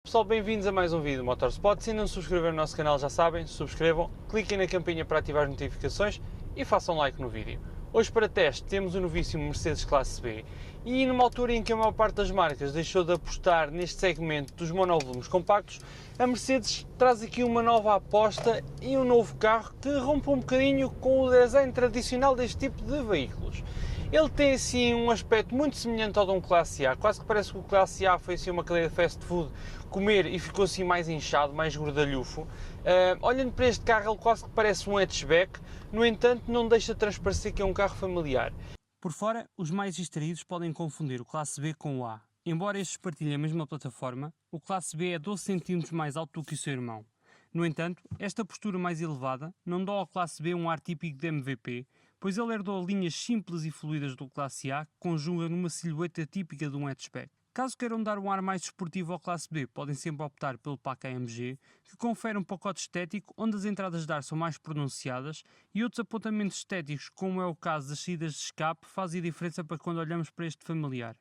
Pessoal, bem-vindos a mais um vídeo do Motorspot. Se ainda não subscreveram o nosso canal, já sabem, subscrevam, cliquem na campainha para ativar as notificações e façam like no vídeo. Hoje para teste temos o novíssimo Mercedes Classe B e numa altura em que a maior parte das marcas deixou de apostar neste segmento dos monovolumes compactos, a Mercedes traz aqui uma nova aposta e um novo carro que rompe um bocadinho com o design tradicional deste tipo de veículos. Ele tem assim um aspecto muito semelhante ao de um Classe A, quase que parece que o Classe A foi assim uma cadeia de fast food comer e ficou assim mais inchado, mais gordalhufo. Olhando para este carro ele quase que parece um hatchback, no entanto não deixa de transparecer que é um carro familiar. Por fora, os mais distraídos podem confundir o Classe B com o A. Embora estes partilhem a mesma plataforma, o Classe B é 12 cm mais alto do que o seu irmão. No entanto, esta postura mais elevada não dá ao Classe B um ar típico de MVP, pois ele herdou linhas simples e fluidas do Classe A que conjuga numa silhueta típica de um hatchback. Caso queiram dar um ar mais desportivo ao Classe B, podem sempre optar pelo Pack AMG, que confere um pacote estético onde as entradas de ar são mais pronunciadas e outros apontamentos estéticos, como é o caso das saídas de escape, fazem a diferença para quando olhamos para este familiar.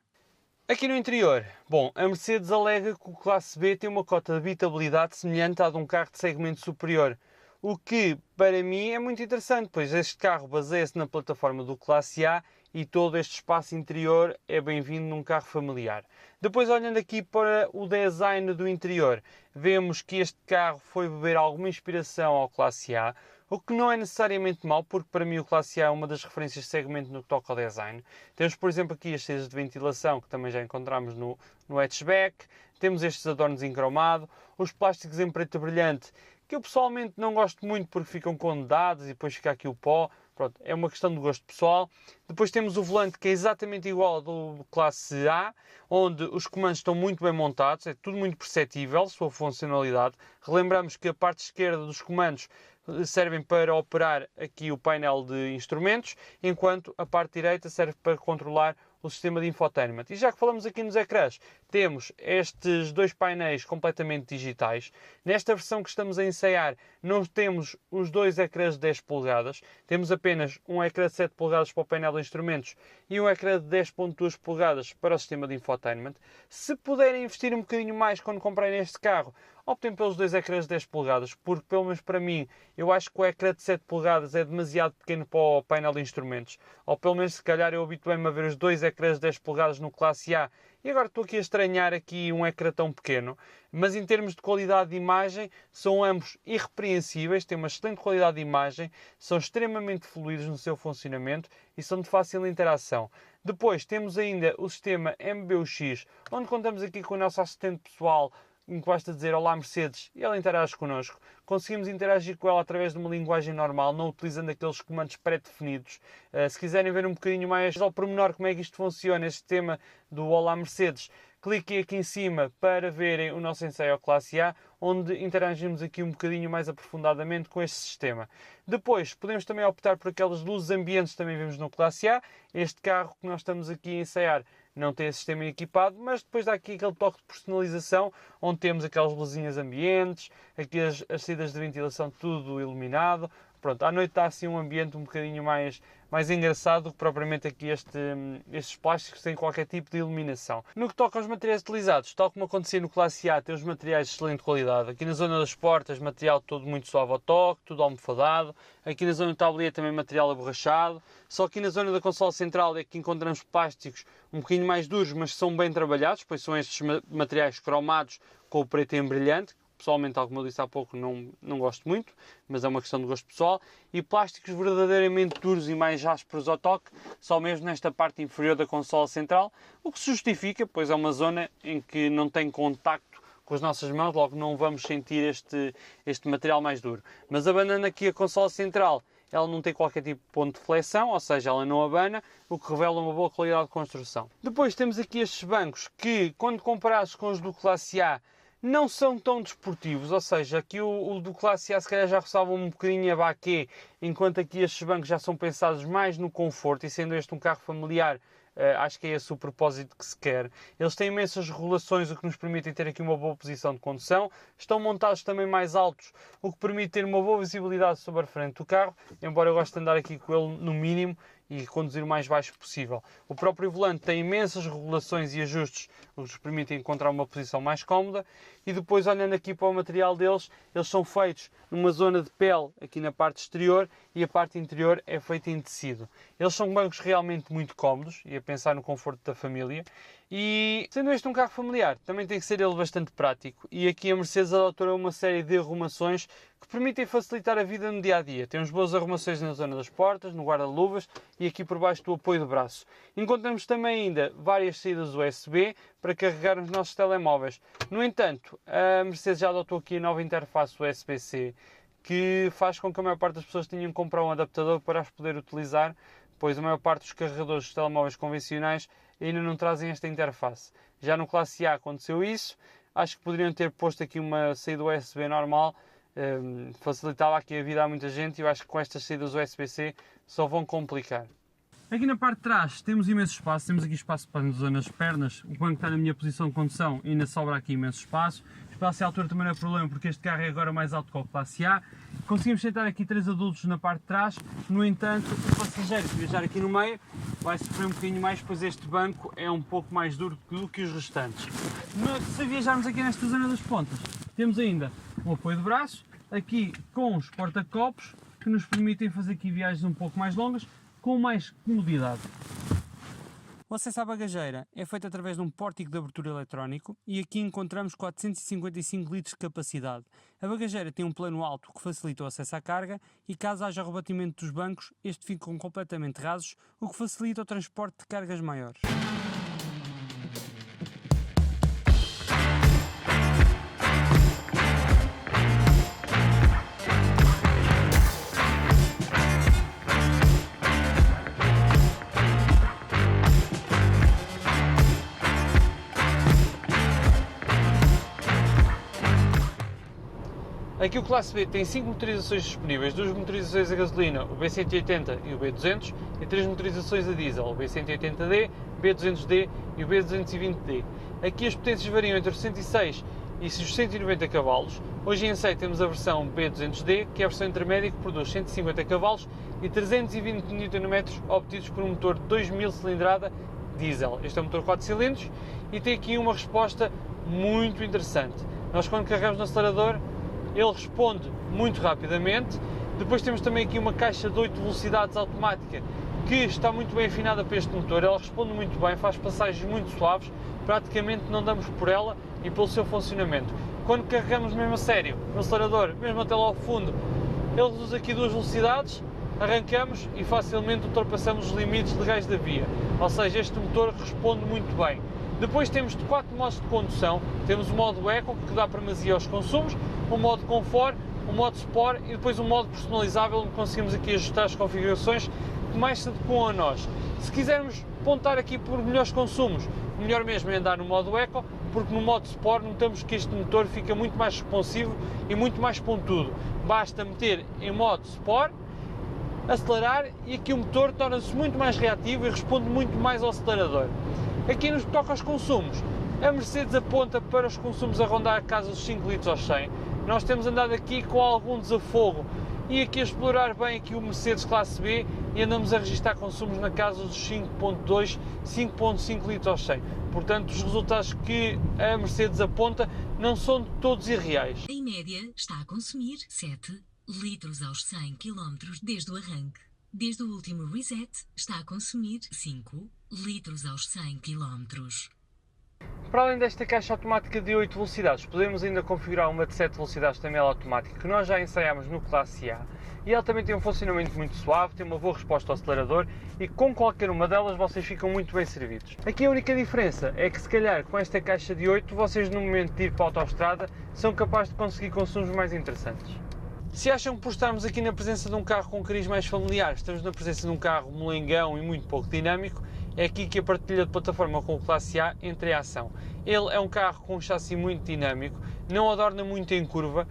Aqui no interior, bom, a Mercedes alega que o Classe B tem uma cota de habitabilidade semelhante à de um carro de segmento superior, o que para mim é muito interessante, pois este carro baseia-se na plataforma do Classe A e todo este espaço interior é bem-vindo num carro familiar. Depois, olhando aqui para o design do interior, vemos que este carro foi beber alguma inspiração ao Classe A, o que não é necessariamente mau, porque para mim o Classe A é uma das referências de segmento no que toca ao design. Temos, por exemplo, aqui as saídas de ventilação, que também já encontramos no hatchback. Temos estes adornos em cromado, os plásticos em preto brilhante, que eu pessoalmente não gosto muito porque ficam condenados e depois fica aqui o pó. Pronto, é uma questão de gosto pessoal. Depois temos o volante que é exatamente igual ao do Classe A, onde os comandos estão muito bem montados, é tudo muito perceptível, sua funcionalidade. Relembramos que a parte esquerda dos comandos servem para operar aqui o painel de instrumentos, enquanto a parte direita serve para controlar o sistema de infotainment. E já que falamos aqui nos ecrãs, temos estes dois painéis completamente digitais. Nesta versão que estamos a ensaiar, não temos os dois ecrãs de 10 polegadas, temos apenas um ecrã de 7 polegadas para o painel de instrumentos e um ecrã de 10.2 polegadas para o sistema de infotainment. Se puderem investir um bocadinho mais quando comprarem este carro, optem pelos dois ecrãs de 10 polegadas, porque pelo menos para mim, eu acho que o ecrã de 7 polegadas é demasiado pequeno para o painel de instrumentos. Ou pelo menos se calhar eu habituei-me a ver os dois ecrãs de 10 polegadas no Classe A e agora estou aqui a estranhar aqui um ecrã tão pequeno. Mas em termos de qualidade de imagem, são ambos irrepreensíveis, têm uma excelente qualidade de imagem, são extremamente fluidos no seu funcionamento e são de fácil interação. Depois temos ainda o sistema MBUX, onde contamos aqui com o nosso assistente pessoal, em que basta dizer olá Mercedes e ela interage connosco. Conseguimos interagir com ela através de uma linguagem normal, não utilizando aqueles comandos pré-definidos. Se quiserem ver um bocadinho mais ao pormenor como é que isto funciona, este tema do olá Mercedes, cliquem aqui em cima para verem o nosso ensaio ao Classe A, onde interagimos aqui um bocadinho mais aprofundadamente com este sistema. Depois, podemos também optar por aquelas luzes ambientes que também vemos no Classe A. Este carro que nós estamos aqui a ensaiar não tem esse sistema equipado, mas depois dá aqui aquele toque de personalização, onde temos aquelas luzinhas ambientes, aqui as saídas de ventilação tudo iluminado. Pronto, à noite está assim um ambiente um bocadinho mais engraçado do que propriamente aqui estes plásticos sem qualquer tipo de iluminação. No que toca aos materiais utilizados, tal como acontecia no Classe A, tem os materiais de excelente qualidade. Aqui na zona das portas, material todo muito suave ao toque, tudo almofadado. Aqui na zona do tabuleiro também material aborrachado. Só aqui na zona da consola central é que encontramos plásticos um bocadinho mais duros, mas são bem trabalhados, pois são estes materiais cromados com o preto em brilhante. Pessoalmente, tal como eu disse há pouco, não gosto muito, mas é uma questão de gosto pessoal. E plásticos verdadeiramente duros e mais ásperos ao toque, só mesmo nesta parte inferior da consola central, o que se justifica, pois é uma zona em que não tem contacto com as nossas mãos, logo não vamos sentir este material mais duro. Mas abanando aqui a consola central, ela não tem qualquer tipo de ponto de flexão, ou seja, ela não abana, o que revela uma boa qualidade de construção. Depois temos aqui estes bancos que, quando comparados com os do Classe A, não são tão desportivos, ou seja, aqui o do Classe A se calhar já roçava um bocadinho a baquet, enquanto aqui estes bancos já são pensados mais no conforto, e sendo este um carro familiar, acho que é esse o propósito que se quer. Eles têm imensas regulações, o que nos permite ter aqui uma boa posição de condução. Estão montados também mais altos, o que permite ter uma boa visibilidade sobre a frente do carro, embora eu goste de andar aqui com ele no mínimo e conduzir o mais baixo possível. O próprio volante tem imensas regulações e ajustes que nos permitem encontrar uma posição mais cómoda, e depois, olhando aqui para o material deles, eles são feitos numa zona de pele aqui na parte exterior e a parte interior é feita em tecido. Eles são bancos realmente muito cómodos e a pensar no conforto da família. E sendo este um carro familiar, também tem que ser ele bastante prático, e aqui a Mercedes adotou uma série de arrumações que permitem facilitar a vida no dia a dia. Temos boas arrumações na zona das portas, no guarda-luvas e aqui por baixo do apoio do braço. Encontramos também ainda várias saídas USB para carregar os nossos telemóveis. No entanto, a Mercedes já adotou aqui a nova interface USB-C, que faz com que a maior parte das pessoas tenham que comprar um adaptador para as poder utilizar, pois a maior parte dos carregadores dos telemóveis convencionais ainda não trazem esta interface. Já no Classe A aconteceu isso, acho que poderiam ter posto aqui uma saída USB normal, facilitava aqui a vida a muita gente, e eu acho que com estas saídas USB-C só vão complicar. Aqui na parte de trás temos imenso espaço, temos aqui espaço para a zona das pernas, o banco está na minha posição de condução e ainda sobra aqui imenso espaço. O espaço e a altura também não é problema, porque este carro é agora mais alto que o Classe A. Conseguimos sentar aqui 3 adultos na parte de trás, no entanto, o passageiro que viajar aqui no meio vai sofrer um bocadinho mais, pois este banco é um pouco mais duro do que os restantes. Se viajarmos aqui nesta zona das pontas, temos ainda o apoio de braço, aqui com os porta-copos, que nos permitem fazer aqui viagens um pouco mais longas, com mais comodidade. O acesso à bagageira é feito através de um pórtico de abertura eletrónico e aqui encontramos 455 litros de capacidade. A bagageira tem um plano alto que facilita o acesso à carga e, caso haja rebatimento dos bancos, estes ficam completamente rasos, o que facilita o transporte de cargas maiores. Aqui o Classe B tem 5 motorizações disponíveis, 2 motorizações a gasolina, o B180 e o B200, e 3 motorizações a diesel, o B180D, B200D e o B220D. Aqui as potências variam entre os 106 e os 190 cavalos. Hoje em SEI temos a versão B200D, que é a versão intermédia, que produz 150 cavalos e 320 Nm obtidos por um motor de 2000 cilindrada diesel. Este é um motor 4 cilindros e tem aqui uma resposta muito interessante. Nós, quando carregamos no acelerador, ele responde muito rapidamente. Depois temos também aqui uma caixa de 8 velocidades automática que está muito bem afinada para este motor. Ela responde muito bem, faz passagens muito suaves, praticamente não damos por ela e pelo seu funcionamento. Quando carregamos mesmo a sério no acelerador, mesmo até lá ao fundo, ele reduz aqui 2 velocidades, arrancamos e facilmente ultrapassamos os limites legais da via. Ou seja, este motor responde muito bem. Depois temos 4 modos de condução. Temos o modo Eco, que dá primazia aos consumos, o modo Comfort, o modo Sport e depois o modo personalizável, onde conseguimos aqui ajustar as configurações que mais se adequam a nós. Se quisermos apontar aqui por melhores consumos, o melhor mesmo é andar no modo Eco, porque no modo Sport notamos que este motor fica muito mais responsivo e muito mais pontudo. Basta meter em modo Sport, acelerar e aqui o motor torna-se muito mais reativo e responde muito mais ao acelerador. Aqui no que toca aos consumos, a Mercedes aponta para os consumos a rondar a casa dos 5 litros aos 100. Nós temos andado aqui com algum desafogo e aqui a explorar bem aqui o Mercedes Classe B e andamos a registrar consumos na casa dos 5.2, 5.5 litros aos 100. Portanto, os resultados que a Mercedes aponta não são de todos irreais. Em média, está a consumir 7 litros aos 100 km desde o arranque. Desde o último reset, está a consumir 5 litros aos 100 km. Para além desta caixa automática de 8 velocidades, podemos ainda configurar uma de 7 velocidades também automática, que nós já ensaiámos no Classe A. E ela também tem um funcionamento muito suave, tem uma boa resposta ao acelerador e com qualquer uma delas vocês ficam muito bem servidos. Aqui a única diferença é que se calhar com esta caixa de 8, vocês no momento de ir para a autoestrada são capazes de conseguir consumos mais interessantes. Se acham que por estarmos aqui na presença de um carro com cariz mais familiar, estamos na presença de um carro molengão e muito pouco dinâmico, é aqui que a partilha de plataforma com o Classe A entra em ação. Ele é um carro com um chassi muito dinâmico, não adorna muito em curva,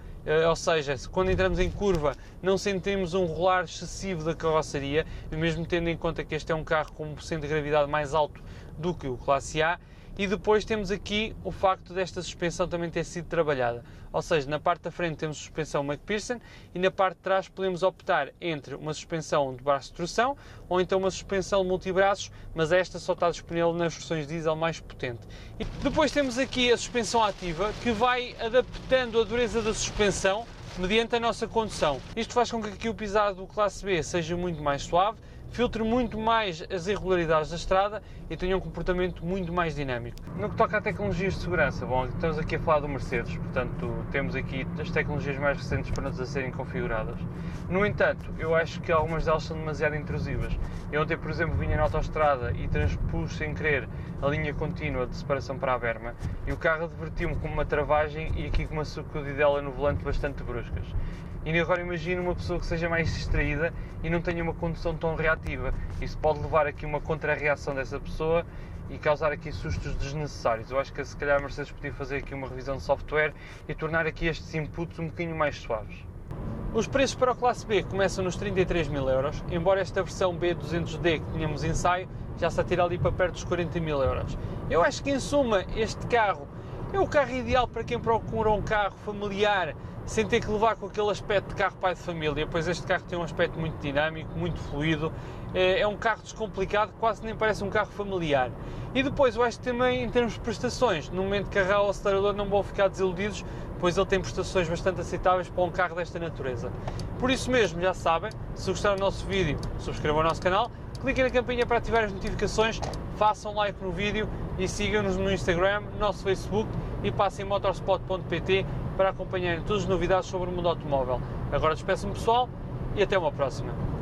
ou seja, quando entramos em curva não sentimos um rolar excessivo da carroceria, mesmo tendo em conta que este é um carro com um centro de gravidade mais alto do que o Classe A, E depois temos aqui o facto desta suspensão também ter sido trabalhada. Ou seja, na parte da frente temos suspensão McPherson e na parte de trás podemos optar entre uma suspensão de braço de torção ou então uma suspensão multibraços, mas esta só está disponível nas versões diesel mais potente. E depois temos aqui a suspensão ativa, que vai adaptando a dureza da suspensão mediante a nossa condução. Isto faz com que aqui o pisado do Classe B seja muito mais suave, filtre muito mais as irregularidades da estrada e tenha um comportamento muito mais dinâmico. No que toca a tecnologias de segurança, bom, estamos aqui a falar do Mercedes, portanto temos aqui as tecnologias mais recentes prontas a serem configuradas. No entanto, eu acho que algumas delas são demasiado intrusivas. Eu ontem, por exemplo, vinha na autoestrada e transpus sem querer a linha contínua de separação para a berma e o carro advertiu-me com uma travagem e aqui com uma sacudidela no volante bastante bruscas. E agora imagino uma pessoa que seja mais distraída e não tenha uma condução tão reativa. Isso pode levar aqui uma contra-reação dessa pessoa e causar aqui sustos desnecessários. Eu acho que se calhar a Mercedes podia fazer aqui uma revisão de software e tornar aqui estes inputs um bocadinho mais suaves. Os preços para o Classe B começam nos 33.000 euros, embora esta versão B200D que tínhamos ensaio já se atira ali para perto dos 40.000 euros. Eu acho que em suma este carro é o carro ideal para quem procura um carro familiar sem ter que levar com aquele aspecto de carro pai de família, pois este carro tem um aspecto muito dinâmico, muito fluido, é um carro descomplicado, quase nem parece um carro familiar. E depois eu acho que também em termos de prestações, no momento de carregar o acelerador não vão ficar desiludidos, pois ele tem prestações bastante aceitáveis para um carro desta natureza. Por isso mesmo, já sabem, se gostaram do nosso vídeo, subscrevam o nosso canal, cliquem na campainha para ativar as notificações, façam like no vídeo e sigam-nos no Instagram, no nosso Facebook e passem em motorspot.pt para acompanharem todas as novidades sobre o mundo automóvel. Agora despeço-me pessoal e até uma próxima.